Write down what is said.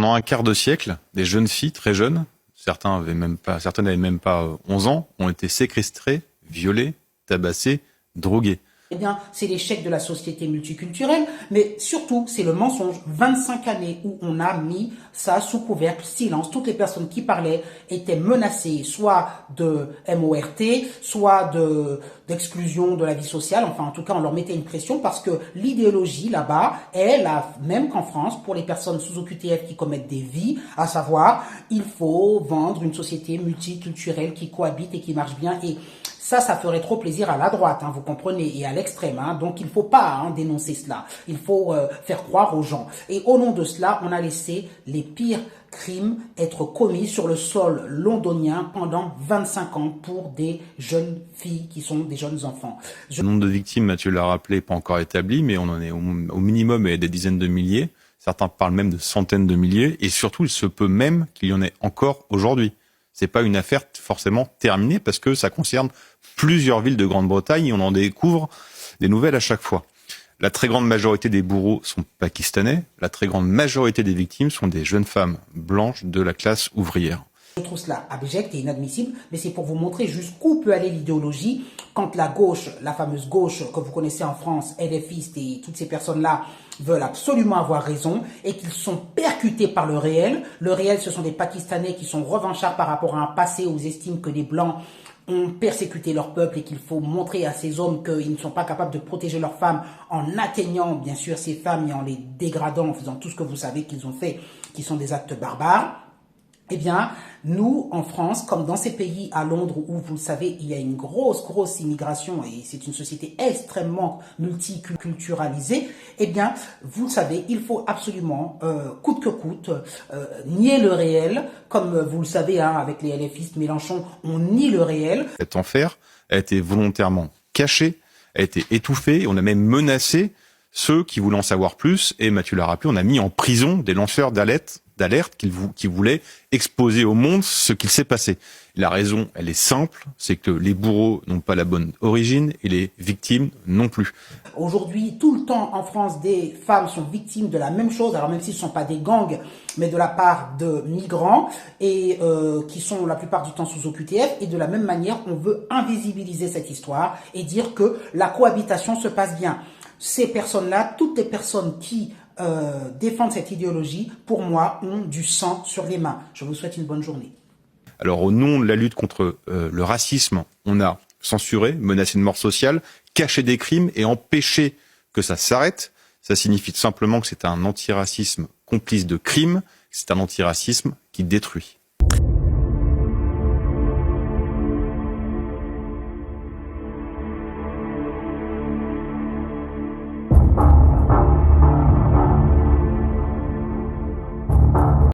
Pendant un quart de siècle, des jeunes filles très jeunes, certaines n'avaient même pas 11 ans, ont été séquestrées, violées, tabassées, droguées. Eh bien, c'est l'échec de la société multiculturelle, mais surtout, c'est le mensonge. 25 années où on a mis ça sous couvercle, silence. Toutes les personnes qui parlaient étaient menacées, soit de MORT, soit d'exclusion de la vie sociale. Enfin, en tout cas, on leur mettait une pression parce que l'idéologie là-bas est la même qu'en France pour les personnes sous OQTF qui commettent des vies, à savoir, il faut vendre une société multiculturelle qui cohabite et qui marche bien. Et ça ferait trop plaisir à la droite, vous comprenez, et à l'extrême. Donc, il ne faut pas dénoncer cela. Il faut faire croire aux gens. Et au nom de cela, on a laissé les pires crimes être commis sur le sol londonien pendant 25 ans pour des jeunes filles qui sont des jeunes enfants. Le nombre de victimes, Mathieu l'a rappelé, n'est pas encore établi, mais on en est au minimum et des dizaines de milliers. Certains parlent même de centaines de milliers. Et surtout, il se peut même qu'il y en ait encore aujourd'hui. C'est pas une affaire forcément terminée parce que ça concerne plusieurs villes de Grande-Bretagne et on en découvre des nouvelles à chaque fois. La très grande majorité des bourreaux sont pakistanais. La très grande majorité des victimes sont des jeunes femmes blanches de la classe ouvrière. Je trouve cela abject et inadmissible, mais c'est pour vous montrer jusqu'où peut aller l'idéologie quand la gauche, la fameuse gauche que vous connaissez en France, LFiste et toutes ces personnes-là veulent absolument avoir raison et qu'ils sont percutés par le réel. Le réel, ce sont des Pakistanais qui sont revanchards par rapport à un passé où ils estiment que les Blancs ont persécuté leur peuple et qu'il faut montrer à ces hommes qu'ils ne sont pas capables de protéger leurs femmes en atteignant bien sûr ces femmes et en les dégradant, en faisant tout ce que vous savez qu'ils ont fait, qui sont des actes barbares. Eh bien, nous, en France, comme dans ces pays à Londres où, vous le savez, il y a une grosse immigration et c'est une société extrêmement multiculturalisée, eh bien, vous le savez, il faut absolument, coûte que coûte, nier le réel. Comme vous le savez, avec les LFistes, Mélenchon, on nie le réel. Cet enfer a été volontairement caché, a été étouffé, et on a même menacé ceux qui voulaient en savoir plus. Et Mathieu l'a rappelé, on a mis en prison des lanceurs d'alerte qui voulaient exposer au monde ce qu'il s'est passé. La raison, elle est simple, c'est que les bourreaux n'ont pas la bonne origine et les victimes non plus. Aujourd'hui, tout le temps en France, des femmes sont victimes de la même chose, alors même s'ils ne sont pas des gangs, mais de la part de migrants et qui sont la plupart du temps sous OQTF. Et de la même manière, on veut invisibiliser cette histoire et dire que la cohabitation se passe bien. Ces personnes-là, toutes les personnes qui défendent cette idéologie, pour moi, ont du sang sur les mains. Je vous souhaite une bonne journée. Alors, au nom de la lutte contre le racisme, on a censuré, menacé de mort sociale, caché des crimes et empêché que ça s'arrête. Ça signifie tout simplement que c'est un antiracisme complice de crimes, c'est un antiracisme qui détruit.